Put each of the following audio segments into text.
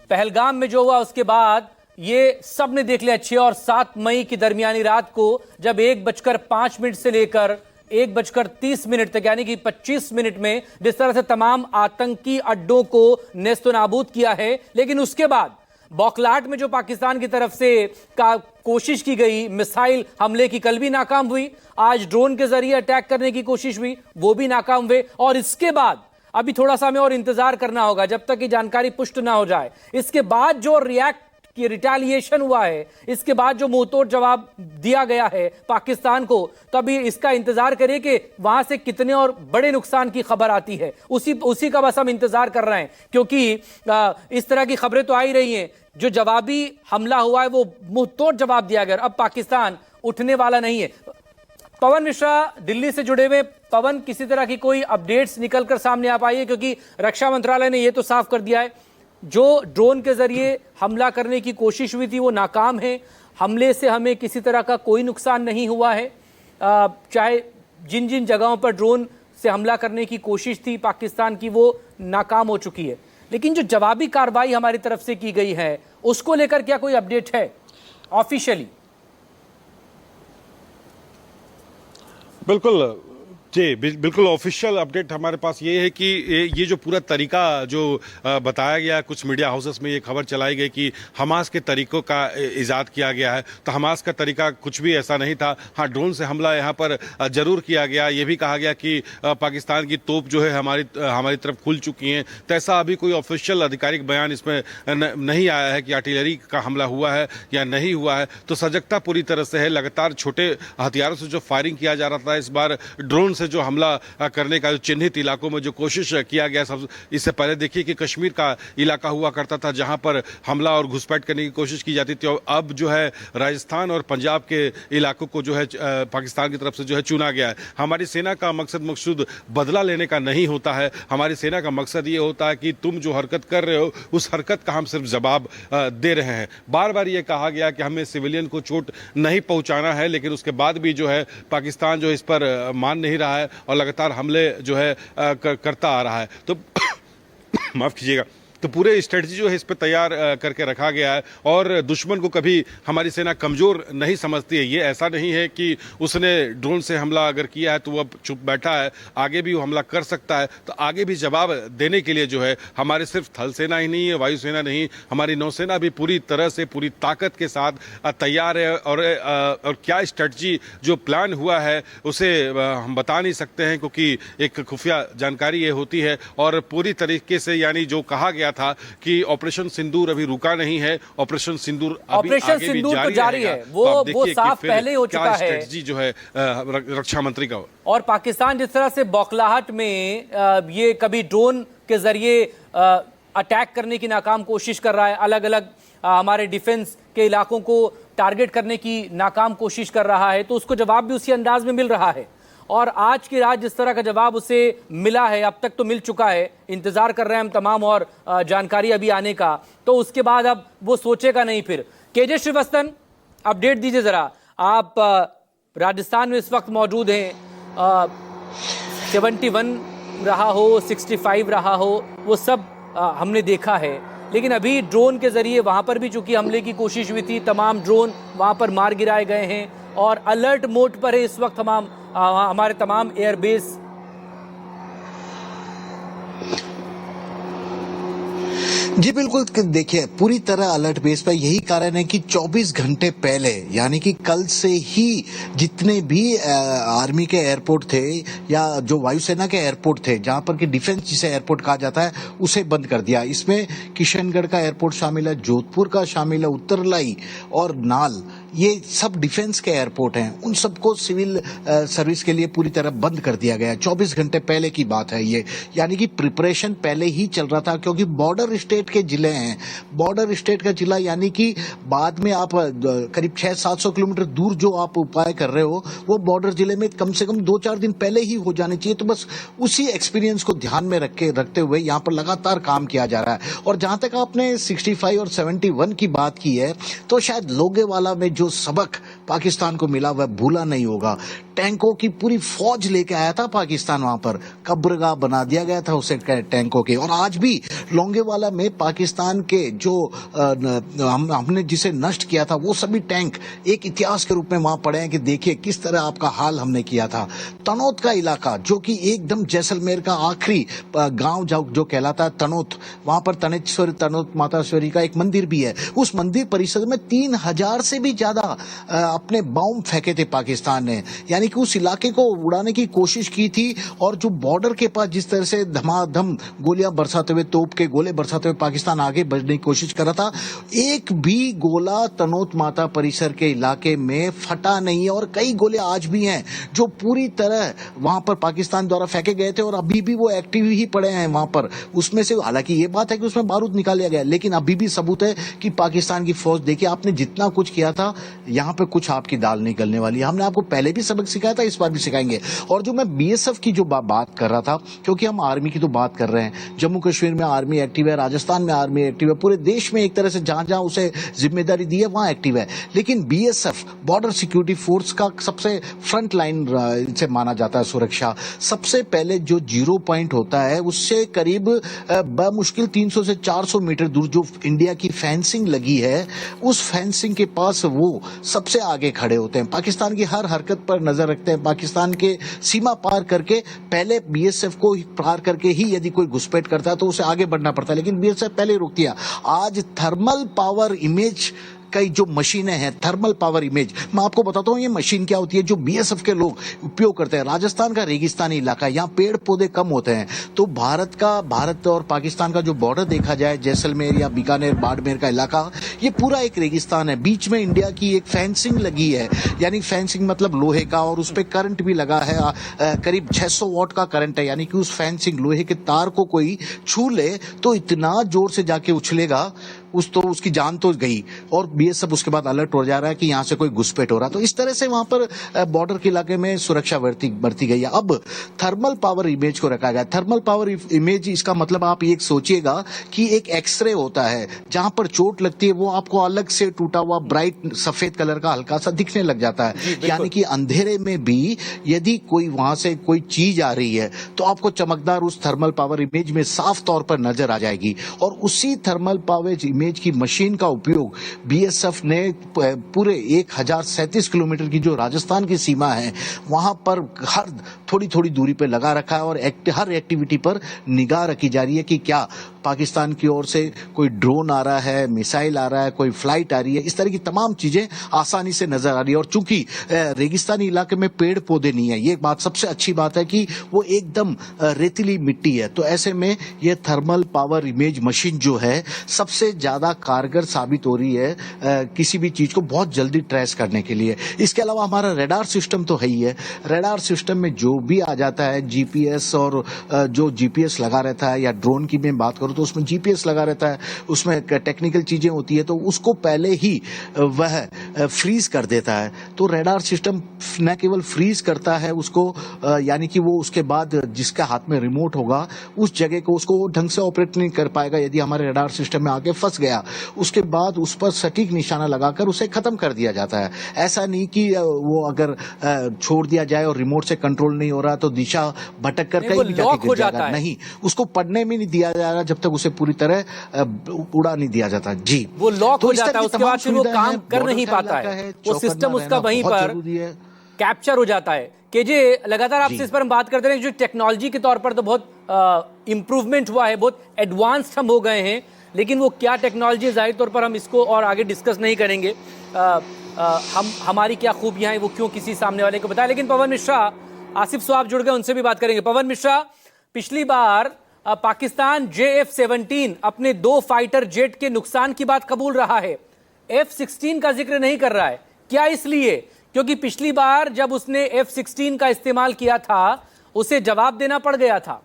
पहलगाम में जो हुआ उसके बाद ये सब ने देख लिया। 6 और 7 मई की दरमियानी रात को जब 1:05 से लेकर 1:30 तक यानी कि 25 मिनट में जिस तरह से तमाम आतंकी अड्डों को नेस्तो नाबूद किया है, लेकिन उसके बाद बौखलाहट में जो पाकिस्तान की तरफ से कोशिश की गई मिसाइल हमले की, कल भी नाकाम हुई। आज ड्रोन के जरिए अटैक करने की कोशिश हुई, वो भी नाकाम हुए। और इसके बाद अभी थोड़ा सा हमें और इंतजार करना होगा जब तक ये जानकारी पुष्ट ना हो जाए। इसके बाद जो कि रिटेलिएशन हुआ है, इसके बाद जो मुंहतोड़ जवाब दिया गया है पाकिस्तान को, तभी इसका इंतजार करिए कि वहां से कितने और बड़े नुकसान की खबर आती है। उसी का बस हम इंतजार कर रहे हैं, क्योंकि इस तरह की खबरें तो आ ही रही हैं। जो जवाबी हमला हुआ है वो मुंहतोड़ जवाब दिया गया। अब पाकिस्तान उठने वाला नहीं है। पवन मिश्रा दिल्ली से जुड़े हुए। पवन, किसी तरह की कोई अपडेट्स निकलकर सामने आ पाई है? क्योंकि रक्षा मंत्रालय ने यह तो साफ कर दिया है जो ड्रोन के जरिए हमला करने की कोशिश हुई थी वो नाकाम है। हमले से हमें किसी तरह का कोई नुकसान नहीं हुआ है। चाहे जिन जिन जगहों पर ड्रोन से हमला करने की कोशिश थी पाकिस्तान की वो नाकाम हो चुकी है। लेकिन जो जवाबी कार्रवाई हमारी तरफ से की गई है उसको लेकर क्या कोई अपडेट है ऑफिशियली? बिल्कुल जी, बिल्कुल ऑफिशियल अपडेट हमारे पास ये है कि ये जो पूरा तरीका जो बताया गया, कुछ मीडिया हाउसेस में ये खबर चलाई गई कि हमास के तरीकों का इजाद किया गया है, तो हमास का तरीका कुछ भी ऐसा नहीं था। हाँ, ड्रोन से हमला यहाँ पर जरूर किया गया। ये भी कहा गया कि पाकिस्तान की तोप जो है हमारी तरफ खुल चुकी हैं, तो ऐसा अभी कोई ऑफिशियल आधिकारिक बयान इसमें नहीं आया है कि आर्टिलरी का हमला हुआ है या नहीं हुआ है। तो सजगता पूरी तरह से है। लगातार छोटे हथियारों से जो फायरिंग किया जा रहा था, इस बार ड्रोन से जो हमला करने का जो चिन्हित इलाकों में जो कोशिश किया गया, सब इससे पहले देखिए कि कश्मीर का इलाका हुआ करता था जहां पर हमला और घुसपैठ करने की कोशिश की जाती थी, और अब जो है राजस्थान और पंजाब के इलाकों को जो है पाकिस्तान की तरफ से जो है चुना गया है। हमारी सेना का मकसद बदला लेने का नहीं होता है। हमारी सेना का मकसद ये होता है कि तुम जो हरकत कर रहे हो उस हरकत का हम सिर्फ जवाब दे रहे हैं। बार बार ये कहा गया कि हमें सिविलियन को चोट नहीं पहुंचाना है, लेकिन उसके बाद भी जो है पाकिस्तान जो इस पर मान नहीं रहा है और लगातार हमले जो है करता आ रहा है। तो माफ कीजिएगा, तो पूरे स्ट्रेटजी जो है इस पर तैयार करके रखा गया है और दुश्मन को कभी हमारी सेना कमजोर नहीं समझती है। ये ऐसा नहीं है कि उसने ड्रोन से हमला अगर किया है तो वो अब चुप बैठा है, आगे भी वो हमला कर सकता है। तो आगे भी जवाब देने के लिए जो है हमारे सिर्फ थल सेना ही नहीं है, वायुसेना नहीं, हमारी नौसेना भी पूरी तरह से पूरी ताकत के साथ तैयार है। और क्या स्ट्रेटजी जो प्लान हुआ है उसे हम बता नहीं सकते हैं, क्योंकि एक खुफिया जानकारी ये होती है। और पूरी तरीके से यानी जो कहा गया था कि ऑपरेशन सिंदूर अभी रुका नहीं है, ऑपरेशन सिंदूर तो जारी है। वो साफ पहले हो चुका है स्ट्रेटजी जो है रक्षा मंत्री का। और पाकिस्तान जिस तरह से बौखलाहट में ये कभी ड्रोन के जरिए अटैक करने की नाकाम कोशिश कर रहा है, अलग अलग हमारे डिफेंस के इलाकों को टारगेट करने की नाकाम कोशिश कर रहा है, तो उसको जवाब भी उसी अंदाज में मिल रहा है। और आज की रात जिस तरह का जवाब उसे मिला है, अब तक तो मिल चुका है, इंतजार कर रहे हैं हम तमाम और जानकारी अभी आने का, तो उसके बाद अब वो सोचेगा नहीं फिर। केजे श्रीवास्तव, अपडेट दीजिए जरा। आप राजस्थान में इस वक्त मौजूद हैं। 71 रहा हो, 65 रहा हो, वो सब हमने देखा है, लेकिन अभी ड्रोन के जरिए वहां पर भी चूंकि हमले की कोशिश हुई थी, तमाम ड्रोन वहां पर मार गिराए गए हैं और अलर्ट मोड पर है इस वक्त हमारे तमाम एयरबेस। जी बिल्कुल, देखिए पूरी तरह अलर्ट बेस पर। यही कारण है कि 24 घंटे पहले यानी कि कल से ही जितने भी आर्मी के एयरपोर्ट थे या जो वायुसेना के एयरपोर्ट थे, जहां पर कि डिफेंस जिसे एयरपोर्ट कहा जाता है, उसे बंद कर दिया। इसमें किशनगढ़ का एयरपोर्ट शामिल है, जोधपुर का शामिल है, उत्तरलाई और नाल, ये सब डिफेंस के एयरपोर्ट हैं। उन सबको सिविल सर्विस के लिए पूरी तरह बंद कर दिया गया। 24 घंटे पहले की बात है ये, यानी कि प्रिपरेशन पहले ही चल रहा था, क्योंकि बॉर्डर स्टेट के जिले हैं। बॉर्डर स्टेट का जिला यानी कि बाद में आप करीब 600-700 किलोमीटर दूर जो आप उपाय कर रहे हो, वो बॉर्डर जिले में कम से कम 2-4 दिन पहले ही हो जाने चाहिए। तो बस उसी एक्सपीरियंस को ध्यान में रखते हुए यहाँ पर लगातार काम किया जा रहा है। और जहां तक आपने 65 और 71 की बात की है, तो शायद लोगेवाला में जो सबक पाकिस्तान को मिला वह भूला नहीं होगा। टैंकों की पूरी फौज लेके आया था पाकिस्तान। वहां पर कब्रगाह बना दिया गया था उसे टैंकों के। और आज भी लोंगेवाला में पाकिस्तान के जो हमने जिसे नष्ट किया था वो सभी टैंक एक इतिहास के रूप में वहां पड़े हैं कि देखिए किस तरह आपका हाल हमने किया था। तनोत का इलाका जो कि एकदम जैसलमेर का आखिरी गांव जो कहलाता है तनोत, वहां पर तनेश्वर तनोत माताश्वरी का एक मंदिर भी है। उस मंदिर परिसर में 3000 से भी ज्यादा अपने बम फेंके थे पाकिस्तान ने, यानी कि उस इलाके को उड़ाने की कोशिश की थी। और जो बॉर्डर के पास जिस तरह से धमाधम गोलियां बरसाते हुए, तोप के गोले बरसाते हुए पाकिस्तान आगे बढ़ने की कोशिश कर रहा था, एक भी गोला तनोत माता परिसर के इलाके में फटा नहीं है। और कई गोले आज भी हैं जो पूरी तरह वहां पर पाकिस्तान द्वारा फेंके गए थे और अभी भी वो एक्टिव ही पड़े हैं वहां पर। उसमें से हालांकि ये बात है कि उसमें बारूद निकाल लिया गया, लेकिन अभी भी सबूत है कि पाकिस्तान की फौज, देखिए आपने जितना कुछ किया था, यहां पे कुछ आपकी दाल नहीं गलने वाली है। हमने आपको पहले भी सबक सिखाया था, इस बार भी सिखाएंगे। और जो मैं बीएसएफ की जो बात कर रहा था, क्योंकि हम आर्मी की तो बात कर रहे हैं, जम्मू कश्मीर में आर्मी एक्टिव है, राजस्थान में आर्मी एक्टिव है, पूरे देश में एक तरह से जहां जहां उसे जिम्मेदारी दी है वहां एक्टिव है। लेकिन बीएसएफ बॉर्डर सिक्योरिटी फोर्स का सबसे फ्रंट लाइन से माना जाता है सुरक्षा। सबसे पहले जो जीरो पॉइंट होता है उससे करीब बमुश्किल 300 से 400 मीटर दूर जो इंडिया की फेंसिंग लगी है, उस फेंसिंग के पास वो सबसे आगे खड़े होते हैं। पाकिस्तान की हर हरकत पर नजर रखते हैं। पाकिस्तान के सीमा पार करके पहले बीएसएफ को पार करके ही यदि कोई घुसपैठ करता है तो उसे आगे बढ़ना पड़ता है, लेकिन बीएसएफ पहले रोकती है। आज थर्मल पावर इमेज कई जो मशीनें हैं, थर्मल पावर इमेज, मैं आपको बताता हूं ये मशीन क्या होती है जो बीएसएफ के लोग उपयोग करते हैं। राजस्थान का रेगिस्तानी इलाका, यहाँ पेड़ पौधे कम होते हैं, तो भारत और पाकिस्तान का जो बॉर्डर देखा जाए, जैसलमेर या बीकानेर बाड़मेर का इलाका, ये पूरा एक रेगिस्तान है। बीच में इंडिया की एक फेंसिंग लगी है, यानी फेंसिंग मतलब लोहे का, और उस पर करंट भी लगा है, करीब 600 वॉट का करंट है, यानी कि उस फेंसिंग लोहे के तार को कोई छू ले तो इतना जोर से जाके उछलेगा उसकी जान तो गई। और बीएसएफ उसके बाद अलर्ट हो जा रहा है कि यहां से कोई घुसपैठ हो रहा है। तो इस तरह से वहां पर बॉर्डर के इलाके में सुरक्षा बढ़ती गई है। अब थर्मल पावर इमेज को रखा गया। थर्मल पावर इमेज, इसका मतलब आप ये सोचिएगा कि एक एक्सरे होता है, जहां पर चोट लगती है वो आपको अलग से टूटा हुआ ब्राइट सफेद कलर का हल्का सा दिखने लग जाता है, यानी कि अंधेरे में भी यदि कोई वहां से कोई चीज आ रही है तो आपको चमकदार उस थर्मल पावर इमेज में साफ तौर पर नजर आ जाएगी। और उसी थर्मल पावर इमेज की मशीन का उपयोग बीएसएफ ने पूरे 1037 किलोमीटर की जो राजस्थान की सीमा है वहां पर हर थोड़ी दूरी पर लगा रखा है। और हर एक्टिविटी पर निगाह रखी जा रही है कि क्या पाकिस्तान की ओर से कोई ड्रोन आ रहा है, मिसाइल आ रहा है, कोई फ्लाइट आ रही है, इस तरह की तमाम चीजें आसानी से नजर आ रही है। और चूंकि रेगिस्तानी इलाके में पेड़ पौधे नहीं है, ये बात सबसे अच्छी बात है कि वो एकदम रेतीली मिट्टी है, तो ऐसे में ये थर्मल पावर इमेज मशीन जो है सबसे ज्यादा कारगर साबित हो रही है किसी भी चीज को बहुत जल्दी ट्रेस करने के लिए। इसके अलावा हमारा रडार सिस्टम तो है ही है। रडार सिस्टम में जो भी आ जाता है जीपीएस, और जो जीपीएस लगा रहता है, या ड्रोन की मैं बात करूं तो उसमें जीपीएस लगा रहता है, उसमें टेक्निकल चीजें होती है, तो उसको पहले ही वह फ्रीज कर देता है। तो रडार सिस्टम न केवल फ्रीज करता है उसको, यानी कि वो उसके बाद जिसका हाथ में रिमोट होगा उस जगह को उसको ढंग से ऑपरेट नहीं कर पाएगा यदि हमारे रडार सिस्टम में आके फंस गया। उसके बाद उस पर सटीक निशाना लगाकर उसे खत्म कर दिया जाता है। ऐसा नहीं कि वो अगर छोड़ दिया जाए और रिमोट से कंट्रोल नहीं हो रहा तो दिशा भटक कर कहीं भी जाके गिर जाएगा। नहीं, उसको पढ़ने में नहीं दिया जा रहा जब तक उसे पूरी तरह उड़ा नहीं दिया जाता। जी, वो लॉक हो जाता है, उसके बाद फिर वो काम कर नहीं पाता है, वो सिस्टम उसका वहीं पर कैप्चर हो जाता है। केजे, लगातार आपसे इस पर हम बात करते रहे, जो टेक्नोलॉजी के तौर पर तो बहुत इंप्रूवमेंट हुआ है, बहुत एडवांस्ड हम हो गए हैं, लेकिन वो क्या टेक्नोलॉजी, जाहिर तौर पर हम इसको और आगे डिस्कस नहीं करेंगे, हमारी क्या खूबियां हैं वो क्यों किसी सामने वाले को बताए। लेकिन पवन मिश्रा, आसिफ स्वाब जुड़ गए, उनसे भी बात करेंगे। पवन मिश्रा, पिछली बार पाकिस्तान JF-17 अपने 2 फाइटर जेट के नुकसान की बात कबूल रहा है, F-16 का जिक्र नहीं कर रहा है। क्या इसलिए? क्योंकि पिछली बार जब उसने F-16 का इस्तेमाल किया था उसे जवाब देना पड़ गया था।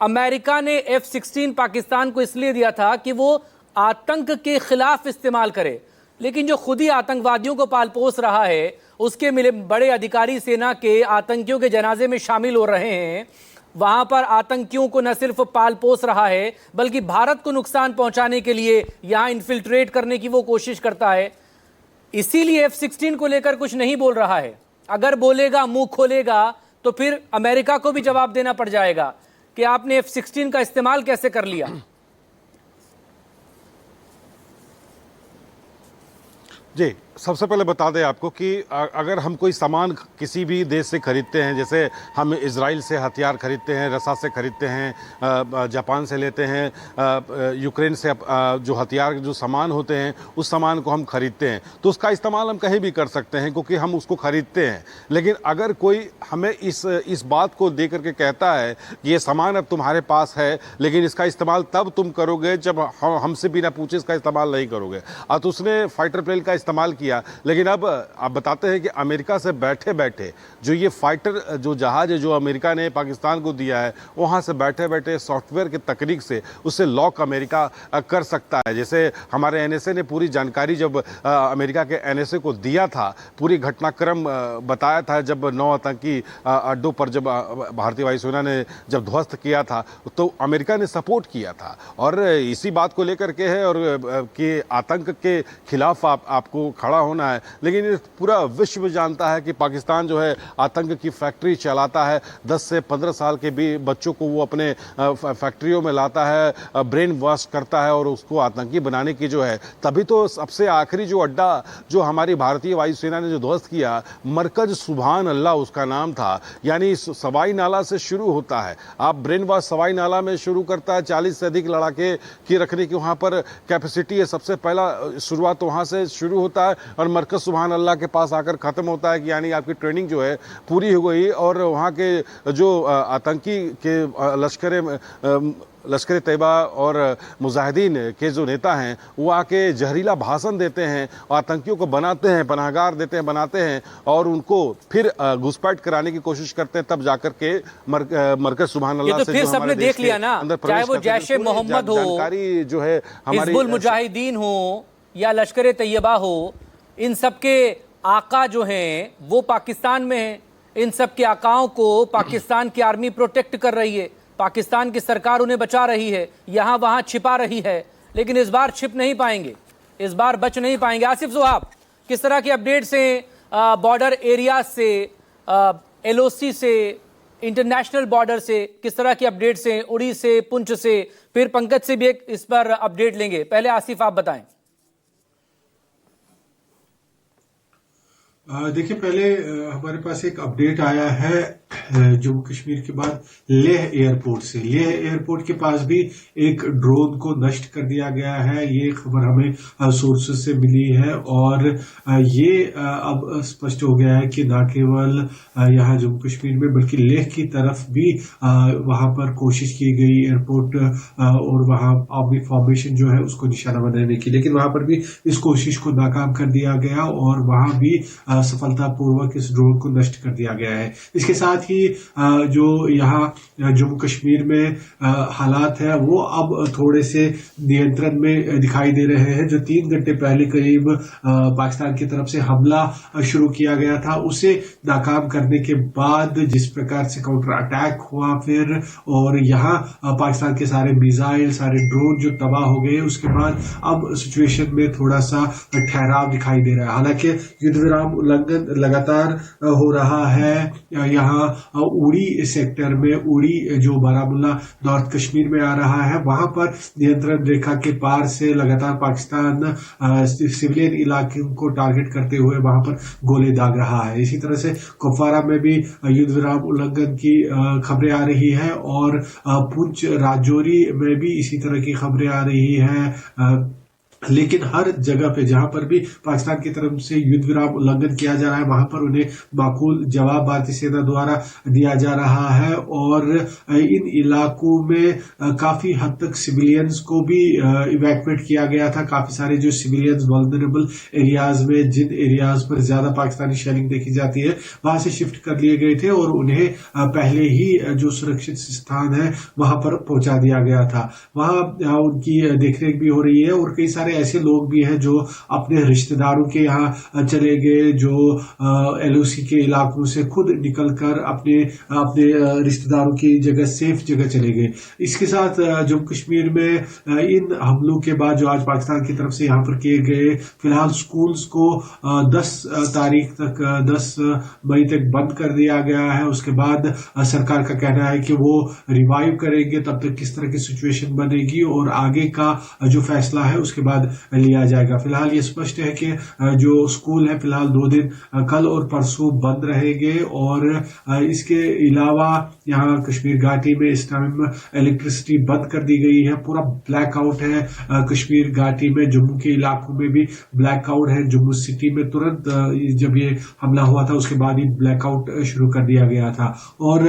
अमेरिका ने F-16 पाकिस्तान को इसलिए दिया था कि वो आतंक के खिलाफ इस्तेमाल करे, लेकिन जो खुद ही आतंकवादियों को पालपोस रहा है, उसके मिले बड़े अधिकारी सेना के आतंकियों के जनाजे में शामिल हो रहे हैं, वहां पर आतंकियों को न सिर्फ पालपोस रहा है बल्कि भारत को नुकसान पहुंचाने के लिए यहां इन्फिल्ट्रेट करने की वो कोशिश करता है। इसीलिए F-16 को लेकर कुछ नहीं बोल रहा है। अगर बोलेगा, मुंह खोलेगा, तो फिर अमेरिका को भी जवाब देना पड़ जाएगा कि आपने F-16 का इस्तेमाल कैसे कर लिया। जी, सबसे पहले बता दें आपको कि अगर हम कोई सामान किसी भी देश से खरीदते हैं, जैसे हम इजराइल से हथियार खरीदते हैं, रसा से खरीदते हैं, जापान से लेते हैं, यूक्रेन से जो हथियार जो सामान होते हैं उस सामान को हम खरीदते हैं, तो उसका इस्तेमाल हम कहीं भी कर सकते हैं क्योंकि हम उसको खरीदते हैं। लेकिन अगर कोई हमें इस बात को दे करके कहता है कि ये सामान अब तुम्हारे पास है लेकिन इसका इस्तेमाल तब तुम करोगे जब हमसे बिना पूछे इसका इस्तेमाल नहीं करोगे, और तो उसने फाइटर प्लेन का इस्तेमाल किया। लेकिन अब आप बताते हैं कि अमेरिका से बैठे बैठे जो ये फाइटर जो जहाज है जो अमेरिका ने पाकिस्तान को दिया है, वहां से बैठे बैठे सॉफ्टवेयर की तकनीक से उसे लॉक अमेरिका कर सकता है। जैसे हमारे एनएसए ने पूरी जानकारी जब अमेरिका के एनएसए को दिया था, पूरी घटनाक्रम बताया था जब 9 आतंकी अड्डों पर जब भारतीय वायुसेना ने जब ध्वस्त किया था तो अमेरिका ने सपोर्ट किया था। और इसी बात को लेकर के है और कि आतंक के खिलाफ आपको खड़ा होना है। लेकिन पूरा विश्व जानता है कि पाकिस्तान जो है आतंक की फैक्ट्री चलाता है। 10 से 15 साल के भी बच्चों को वो अपने फैक्ट्रियों में लाता है, ब्रेन वॉश करता है और उसको आतंकी बनाने की जो है। तभी तो सबसे आखिरी जो अड्डा जो हमारी भारतीय वायुसेना ने जो ध्वस्त किया, मरकज सुभान अल्लाह उसका नाम था, यानी सवाई नाला से शुरू होता है। आप ब्रेन वॉश सवाई नाला में शुरू करता है, 40 से अधिक लड़ाके की रखने की वहां पर कैपेसिटी है। सबसे पहला शुरुआत वहां से शुरू होता है और मरकज सुभान अल्लाह के पास आकर खत्म होता है कि यानी आपकी ट्रेनिंग जो है पूरी हो गई। और वहाँ के जो आतंकी के लश्कर तैयबा और मुजाहिदीन के जो नेता हैं वो आके जहरीला भाषण देते हैं, आतंकियों को बनाते हैं, पनाहगार देते हैं, बनाते हैं और उनको फिर घुसपैठ कराने की कोशिश करते हैं। तब जाकर के मरकज सुभान अल्लाह से फिर सबने देख लिया ना, चाहे वो जैशे मोहम्मद हो, जानकारी जो है हमारी हिजबुल मुजाहिदीन हो या लश्कर तैयबा हो, इन सबके आका जो हैं वो पाकिस्तान में हैं। इन सब के आकाओं को पाकिस्तान की आर्मी प्रोटेक्ट कर रही है, पाकिस्तान की सरकार उन्हें बचा रही है, यहां वहां छिपा रही है। लेकिन इस बार छिप नहीं पाएंगे, इस बार बच नहीं पाएंगे। आसिफ ज़ुहाब, किस तरह की अपडेट्स हैं बॉर्डर एरिया से, एलओसी से, इंटरनेशनल बॉर्डर से, किस तरह की अपडेट्स हैं उड़ी से, पुंछ से? फिर पंकज से भी एक इस पर अपडेट लेंगे। पहले आसिफ आप बताएं। देखिए, पहले हमारे पास एक अपडेट आया है जम्मू कश्मीर के बाद लेह एयरपोर्ट से। लेह एयरपोर्ट के पास भी एक ड्रोन को नष्ट कर दिया गया है। ये खबर हमें सोर्सेस से मिली है और ये अब स्पष्ट हो गया है कि न केवल यहाँ जम्मू कश्मीर में बल्कि लेह की तरफ भी वहां पर कोशिश की गई एयरपोर्ट और वहां आर्मी फॉर्मेशन जो है उसको निशाना बनाने की, लेकिन वहां पर भी इस कोशिश को नाकाम कर दिया गया और वहां भी सफलतापूर्वक इस ड्रोन को नष्ट कर दिया गया है। इसके साथ ही जो यहाँ जम्मू कश्मीर में हालात है वो अब थोड़े से नियंत्रण में दिखाई दे रहे हैं। जो 3 घंटे पहले करीब पाकिस्तान की तरफ से हमला शुरू किया गया था, उसे नाकाम करने के बाद जिस प्रकार से काउंटर अटैक हुआ फिर, और यहाँ पाकिस्तान के सारे मिसाइल, सारे ड्रोन जो तबाह हो गए, उसके बाद अब सिचुएशन में थोड़ा सा ठहराव दिखाई दे रहा है। हालांकि युद्ध विराम उल्लंघन लगातार हो रहा है। यहाँ उड़ी सेक्टर में, उड़ी जो बारामूला नॉर्थ कश्मीर में आ रहा है, वहां पर नियंत्रण रेखा के पार से लगातार पाकिस्तान सिविलियन इलाके को टारगेट करते हुए वहां पर गोले दाग रहा है। इसी तरह से कुपवारा में भी युद्ध विराम उल्लंघन की खबरें आ रही है और पुंछ राजौरी में भी इसी तरह की खबरें आ रही है। लेकिन हर जगह पे जहां पर भी पाकिस्तान की तरफ से युद्ध विराम उल्लंघन किया जा रहा है वहां पर उन्हें माकूल जवाब भारतीय सेना द्वारा दिया जा रहा है और इन इलाकों में काफी हद तक सिविलियंस को भी इवैक्यूएट किया गया था। काफी सारे जो सिविलियंस वल्नरेबल एरियाज में, जिन एरियाज पर ज्यादा पाकिस्तानी शेलिंग देखी जाती है, वहां से शिफ्ट कर लिए गए थे और उन्हें पहले ही जो सुरक्षित स्थान है वहां पर पहुंचा दिया गया था। वहां उनकी देखरेख भी हो रही है और कई सारे ऐसे लोग भी हैं जो अपने रिश्तेदारों के यहाँ चले गए, जो LOC के इलाकों से खुद निकलकर अपने अपने रिश्तेदारों की जगह सेफ जगह चले गए। इसके साथ जम्मू कश्मीर में इन हमलों के बाद जो आज पाकिस्तान की तरफ से यहाँ पर किए गए, फिलहाल स्कूल्स को 10 तारीख तक 10 मई तक बंद कर दिया गया है। उसके बाद सरकार का कहना है कि वो रिवाइव करेंगे, तब तक किस तरह की सिचुएशन बनेगी और आगे का जो फैसला है उसके बाद लिया जाएगा। फिलहाल ये स्पष्ट है कि जो स्कूल है फिलहाल 2 दिन कल और परसों बंद रहेंगे और इसके अलावा यहाँ कश्मीर घाटी में इस टाइम इलेक्ट्रिसिटी बंद कर दी गई है। पूरा ब्लैकआउट है कश्मीर घाटी में, जम्मू के इलाकों में भी ब्लैकआउट है। जम्मू सिटी में तुरंत जब ये हमला हुआ था उसके बाद ही ब्लैकआउट शुरू कर दिया गया था और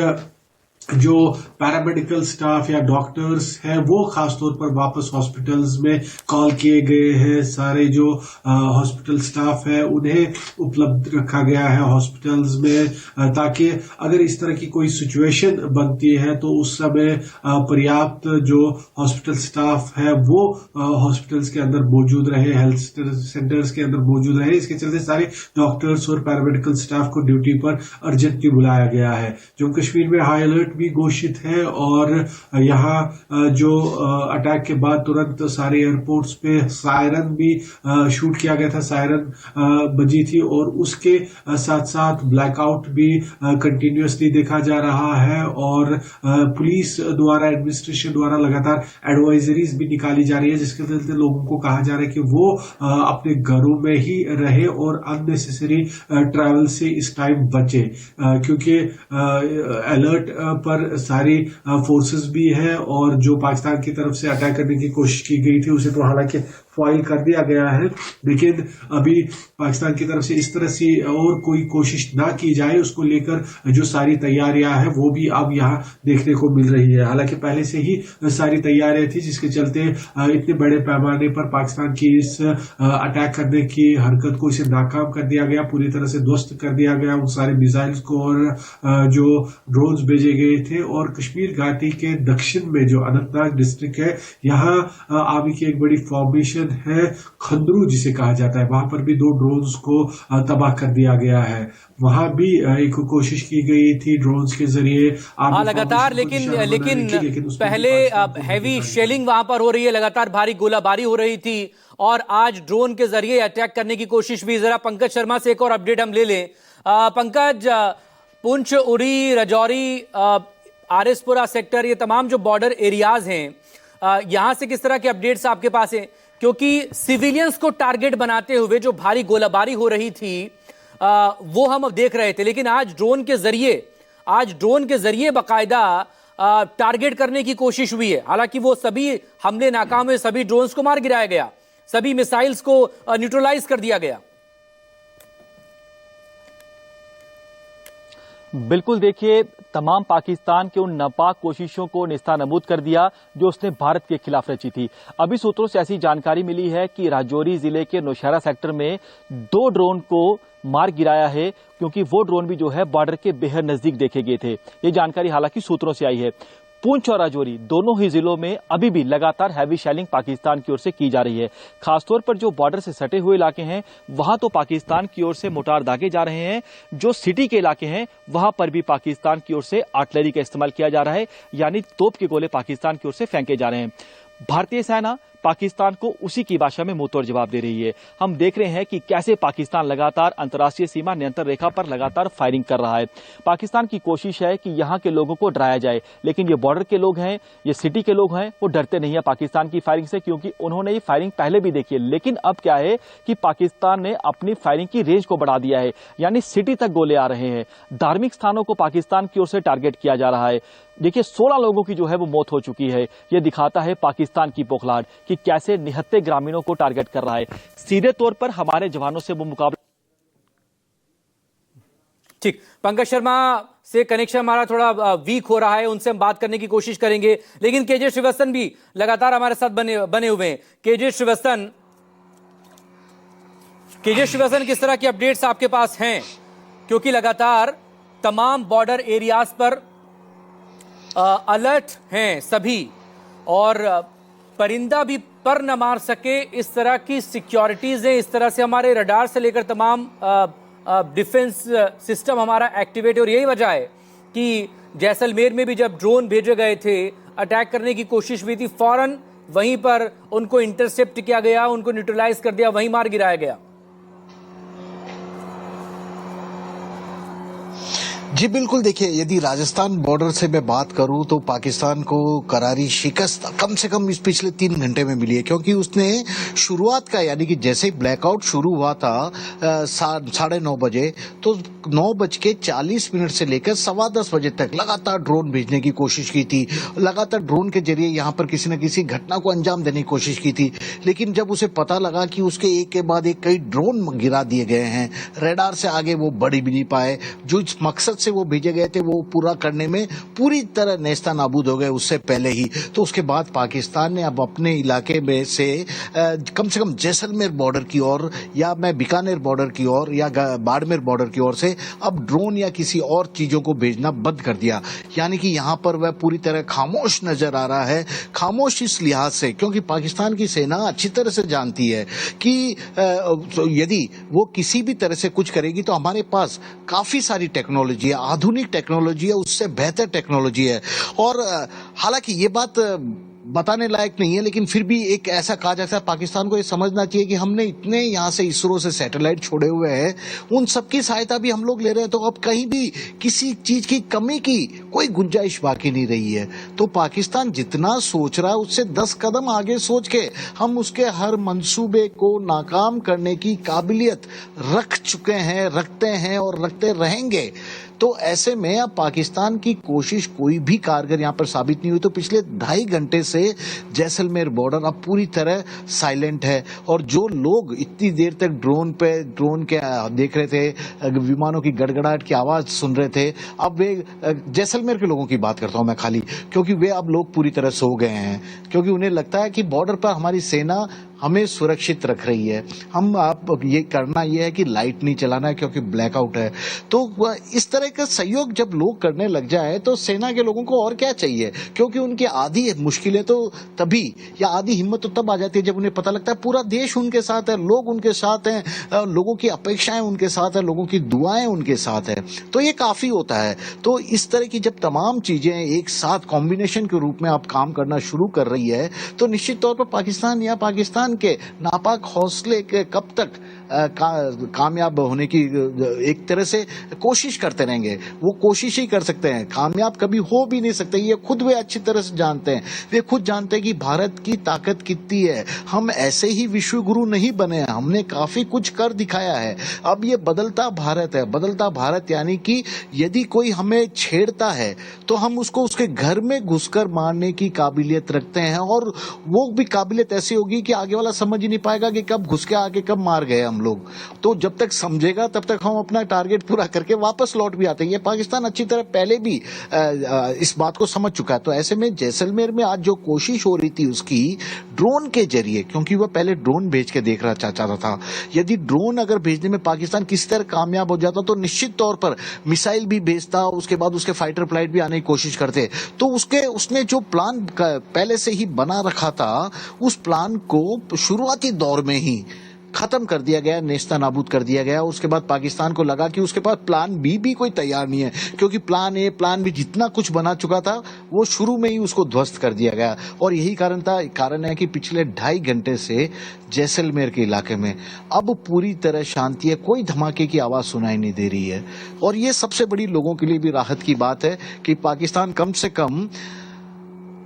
जो पैरामेडिकल स्टाफ या डॉक्टर्स हैं वो खासतौर पर वापस हॉस्पिटल्स में कॉल किए गए हैं। सारे जो हॉस्पिटल स्टाफ है उन्हें उपलब्ध रखा गया है हॉस्पिटल्स में, ताकि अगर इस तरह की कोई सिचुएशन बनती है तो उस समय पर्याप्त जो हॉस्पिटल स्टाफ है वो हॉस्पिटल्स के अंदर मौजूद रहे, हेल्थ सेंटर्स के अंदर मौजूद रहे। इसके चलते सारे डॉक्टर्स और पैरामेडिकल स्टाफ को ड्यूटी पर अर्जेंटली बुलाया गया है। जम्मू कश्मीर में हाई अलर्ट भी घोषित है और यहाँ जो अटैक के बाद तुरंत सारे एयरपोर्ट्स पे सायरन भी शूट किया गया था, सायरन बजी थी और उसके साथ साथ ब्लैकआउट भी कंटिन्यूअसली देखा जा रहा है और पुलिस द्वारा, एडमिनिस्ट्रेशन द्वारा लगातार एडवाइजरीज भी निकाली जा रही है, जिसके चलते लोगों को कहा जा रहा है कि वो अपने घरों में ही रहे और अननेसेसरी ट्रैवल से इस टाइम बचे, क्योंकि अलर्ट पर सारी फोर्सेस भी है और जो पाकिस्तान की तरफ से अटैक करने की कोशिश की गई थी उसे तो हालांकि फॉइल कर दिया गया है, लेकिन अभी पाकिस्तान की तरफ से इस तरह से और कोई कोशिश ना की जाए उसको लेकर जो सारी तैयारियां हैं वो भी अब यहाँ देखने को मिल रही है। हालांकि पहले से ही सारी तैयारियां थी, जिसके चलते इतने बड़े पैमाने पर पाकिस्तान की इस अटैक करने की हरकत को इसे नाकाम कर दिया गया, पूरी तरह से ध्वस्त कर दिया गया उन सारे मिसाइल्स को और जो ड्रोन्स भेजे गए थे। और कश्मीर घाटी के दक्षिण में जो अनंतनाग डिस्ट्रिक्ट है, यहाँ आर्मी की एक बड़ी फॉर्मेशन है खंदरू जिसे कहा जाता है, वहां पर भी 2 ड्रोन्स को तबाह कर दिया गया है। वहां भी एक कोशिश की गई थी ड्रोन्स के जरिए लगातार, लेकिन पहले हैवी शेलिंग वहां पर हो रही है, लगातार भारी गोलाबारी हो रही थी और आज ड्रोन के जरिए अटैक करने की कोशिश भी। जरा पंकज शर्मा से एक और अपडेट हम ले लें। पंकज, पुंछ, उरी, राजौरी, आरएसपुरा सेक्टर, ये तमाम जो बॉर्डर एरियाज हैं, यहां से किस तरह के अपडेट्स आपके पास हैं? क्योंकि सिविलियंस को टारगेट बनाते हुए जो भारी गोलाबारी हो रही थी वो हम अब देख रहे थे, लेकिन आज ड्रोन के जरिए बाकायदा टारगेट करने की कोशिश हुई है। हालांकि वो सभी हमले नाकाम हुए, सभी ड्रोन्स को मार गिराया गया, सभी मिसाइल्स को न्यूट्रलाइज कर दिया गया। बिल्कुल, देखिए, तमाम पाकिस्तान के उन नापाक कोशिशों को नेस्तानाबूद कर दिया जो उसने भारत के खिलाफ रची थी। अभी सूत्रों से ऐसी जानकारी मिली है कि राजौरी जिले के नौशहरा सेक्टर में 2 ड्रोन को मार गिराया है, क्योंकि वो ड्रोन भी जो है बॉर्डर के बेहद नजदीक देखे गए थे। ये जानकारी हालांकि सूत्रों से आई है। पुंछ और राजौरी दोनों ही जिलों में अभी भी लगातार हैवी शेलिंग पाकिस्तान की ओर से की जा रही है। खासतौर पर जो बॉर्डर से सटे हुए इलाके हैं वहां तो पाकिस्तान की ओर से मोर्टार दागे जा रहे हैं, जो सिटी के इलाके हैं वहां पर भी पाकिस्तान की ओर से आर्टिलरी का इस्तेमाल किया जा रहा है, यानी तोप के गोले पाकिस्तान की ओर से फेंके जा रहे हैं। भारतीय सेना पाकिस्तान को उसी की भाषा में मुंहतोड़ जवाब दे रही है। हम देख रहे हैं कि कैसे पाकिस्तान लगातार अंतर्राष्ट्रीय सीमा नियंत्रण रेखा पर लगातार फायरिंग कर रहा है। पाकिस्तान की कोशिश है कि यहां के लोगों को डराया जाए, लेकिन ये बॉर्डर के लोग हैं, ये सिटी के लोग हैं, वो डरते नहीं है पाकिस्तान की फायरिंग से, क्योंकि उन्होंने ये फायरिंग पहले भी देखी है। लेकिन अब क्या है कि पाकिस्तान ने अपनी फायरिंग की रेंज को बढ़ा दिया है, यानी सिटी तक गोले आ रहे हैं। धार्मिक स्थानों को पाकिस्तान की ओर से टारगेट किया जा रहा है। देखिए, 16 लोगों की जो है वो मौत हो चुकी है। यह दिखाता है पाकिस्तान की बौखलाहट कि कैसे निहत्थे ग्रामीणों को टारगेट कर रहा है। सीधे तौर पर हमारे जवानों से वो मुकाबला। ठीक, पंकज शर्मा से कनेक्शन हमारा थोड़ा वीक हो रहा है, उनसे हम बात करने की कोशिश करेंगे, लेकिन केजे श्रीवास्तव भी लगातार हमारे साथ बने हुए हैं। केजे श्रीवास्तव, किस तरह की अपडेट्स आपके पास हैं? क्योंकि लगातार तमाम बॉर्डर एरियाज पर अलर्ट हैं सभी, और पर न मार सके, इस तरह की सिक्योरिटीज हैं, इस तरह से हमारे रडार से लेकर तमाम डिफेंस सिस्टम हमारा एक्टिवेट है। और यही वजह है कि जैसलमेर में भी जब ड्रोन भेजे गए थे, अटैक करने की कोशिश हुई थी, फौरन वहीं पर उनको इंटरसेप्ट किया गया, उनको न्यूट्रलाइज कर दिया, वहीं मार गिराया गया। जी बिल्कुल, देखिए यदि राजस्थान बॉर्डर से मैं बात करूं तो पाकिस्तान को करारी शिकस्त कम से कम इस पिछले 3 घंटे में मिली है, क्योंकि उसने शुरुआत का यानी कि जैसे ही ब्लैकआउट शुरू हुआ था 9:30 बजे, तो 9:40 से लेकर 10:15 बजे तक लगातार ड्रोन भेजने की कोशिश की थी। लगातार ड्रोन के जरिए यहां पर किसी न किसी घटना को अंजाम देने की कोशिश की थी। लेकिन जब उसे पता लगा कि उसके एक के बाद एक कई ड्रोन गिरा दिए गए हैं, रडार से आगे वो बढ़ भी नहीं पाए, जो इस मकसद से वो भेजे गए थे वो पूरा करने में पूरी तरह नेस्ता नाबूद हो गए उससे पहले ही। तो उसके बाद पाकिस्तान ने अब अपने इलाके में से कम से कम जैसलमेर बॉर्डर की ओर या मैं बीकानेर बॉर्डर की ओर या बाड़मेर बॉर्डर की ओर से अब ड्रोन या किसी और चीजों को भेजना बंद कर दिया। यानी कि यहां पर वह पूरी तरह खामोश नजर आ रहा है। खामोश इस लिहाज से क्योंकि पाकिस्तान की सेना अच्छी तरह से जानती है कि यदि वो किसी भी तरह से कुछ करेगी तो हमारे पास काफी सारी टेक्नोलॉजी है, आधुनिक टेक्नोलॉजी है, उससे बेहतर टेक्नोलॉजी है। और हालांकि ये बात बताने लायक नहीं है, लेकिन फिर भी एक ऐसा कहा जाता है, पाकिस्तान को ये समझना चाहिए कि हमने इतने यहाँ से इसरो से सैटेलाइट छोड़े हुए हैं, उन सबकी सहायता भी हम लोग ले रहे हैं, तो अब कहीं भी किसी चीज की कमी की कोई गुंजाइश बाकी नहीं रही है। तो पाकिस्तान जितना सोच रहा है उससे 10 कदम आगे सोच के हम उसके हर मंसूबे को नाकाम करने की काबिलियत रख चुके हैं, रखते हैं और रखते रहेंगे। तो ऐसे में अब पाकिस्तान की कोशिश कोई भी कारगर यहां पर साबित नहीं हुई। तो पिछले 2.5 घंटे से जैसलमेर बॉर्डर अब पूरी तरह साइलेंट है। और जो लोग इतनी देर तक ड्रोन के देख रहे थे, विमानों की गड़गड़ाहट की आवाज सुन रहे थे, अब वे जैसलमेर के लोगों की बात करता हूं मैं खाली, क्योंकि वे अब लोग पूरी तरह सो गए हैं, क्योंकि उन्हें लगता है कि बॉर्डर पर हमारी सेना हमें सुरक्षित रख रही है। हम आप ये करना ये है कि लाइट नहीं चलाना है क्योंकि ब्लैकआउट है। तो इस तरह का सहयोग जब लोग करने लग जाए तो सेना के लोगों को और क्या चाहिए, क्योंकि उनकी आधी मुश्किलें तो तभी या आधी हिम्मत तो तब आ जाती है जब उन्हें पता लगता है पूरा देश उनके साथ है, लोग उनके साथ हैं, लोगों की अपेक्षाएं उनके साथ है, लोगों की दुआएं उनके साथ है। तो ये काफी होता है। तो इस तरह की जब तमाम चीजें एक साथ कॉम्बिनेशन के रूप में आप काम करना शुरू कर रही है तो निश्चित तौर पर पाकिस्तान के नापाक हौसले के कब तक कामयाब होने की एक तरह से कोशिश करते रहेंगे। वो कोशिश ही कर सकते हैं, कामयाब कभी हो भी नहीं सकते। ये खुद वे अच्छी तरह से जानते हैं। वे खुद जानते हैं कि भारत की ताकत कितनी है। हम ऐसे ही विश्व गुरु नहीं बने हैं, हमने काफी कुछ कर दिखाया है। अब ये बदलता भारत है। बदलता भारत यानी कि यदि कोई हमें छेड़ता है तो हम उसको उसके घर में घुसकर मारने की काबिलियत रखते हैं। और वो भी काबिलियत ऐसी होगी कि आगे वाला समझ ही नहीं पाएगा कि कब घुस के आके कब मार गए हम लोग। तो जब तक समझेगा तब तक हम अपना टारगेट पूरा करके वापस लौट भी आते हैं। ये पाकिस्तान अच्छी तरह पहले भी इस बात को समझ चुका है। तो ऐसे में जैसलमेर में आज जो कोशिश हो रही थी उसकी ड्रोन के जरिए, क्योंकि वह पहले ड्रोन भेज के देख रहा चाहता था, यदि ड्रोन अगर भेजने में पाकिस्तान किसी तरह कामयाब हो जाता तो निश्चित तौर पर मिसाइल भी भेजता, उसके बाद उसके फाइटर फ्लाइट भी आने की कोशिश करते। तो उसने जो प्लान पहले से ही बना रखा था उस प्लान को शुरुआती दौर में ही खत्म कर दिया गया, नेस्ता नाबूद कर दिया गया। उसके बाद पाकिस्तान को लगा कि उसके पास प्लान बी भी कोई तैयार नहीं है, क्योंकि प्लान ए प्लान बी जितना कुछ बना चुका था वो शुरू में ही उसको ध्वस्त कर दिया गया। और यही कारण है कि पिछले 2.5 घंटे से जैसलमेर के इलाके में अब पूरी तरह शांति है, कोई धमाके की आवाज सुनाई नहीं दे रही है। और ये सबसे बड़ी लोगों के लिए भी राहत की बात है कि पाकिस्तान कम से कम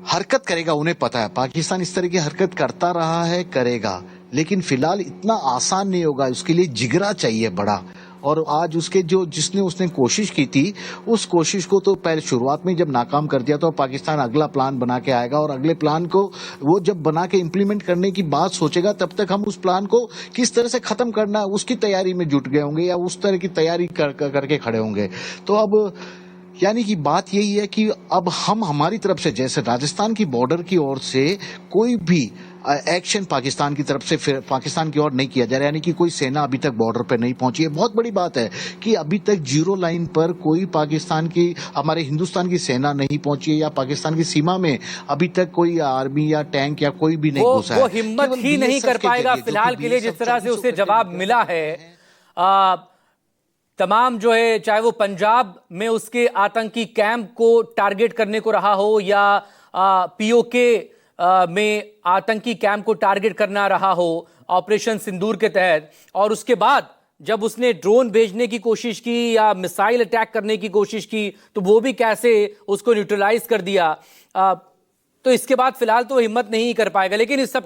हरकत करेगा। उन्हें पता है पाकिस्तान इस तरह की हरकत करता रहा है, करेगा, लेकिन फिलहाल इतना आसान नहीं होगा। उसके लिए जिगरा चाहिए बड़ा। और आज उसने कोशिश की थी, उस कोशिश को तो पहले शुरुआत में जब नाकाम कर दिया तो पाकिस्तान अगला प्लान बना के आएगा। और अगले प्लान को वो जब बना के इम्प्लीमेंट करने की बात सोचेगा तब तक हम उस प्लान को किस तरह से खत्म करना है उसकी तैयारी में जुट गए होंगे या उस तरह की तैयारी करके खड़े होंगे। तो अब यानी कि बात यही है कि अब हम हमारी तरफ से, जैसे राजस्थान की बॉर्डर की ओर से कोई भी एक्शन पाकिस्तान की तरफ से फिर पाकिस्तान की ओर नहीं किया जा रहा, यानी कि कोई सेना अभी तक बॉर्डर पर नहीं पहुंची है। बहुत बड़ी बात है कि अभी तक जीरो लाइन पर कोई पाकिस्तान की, हमारे हिंदुस्तान की सेना नहीं पहुंची है, या पाकिस्तान की सीमा में अभी तक कोई आर्मी या टैंक या कोई भी नहीं घुसा है। वो हिम्मत केवल ही नहीं BSF कर के पाएगा जरिए, फिलहाल जो के लिए, BSF जिस तरह से 24 उसे घंटे जवाब में मिला है। तमाम जो है, चाहे वो पंजाब में उसके आतंकी कैंप को टारगेट करने को रहा हो, या पीओके में आतंकी कैंप को टारगेट करना रहा हो ऑपरेशन सिंदूर के तहत, और उसके बाद जब उसने ड्रोन भेजने की कोशिश की या मिसाइल अटैक करने की कोशिश की, तो वो भी कैसे उसको न्यूट्रलाइज कर दिया। तो इसके बाद फिलहाल तो हिम्मत नहीं कर पाएगा। लेकिन इस सब के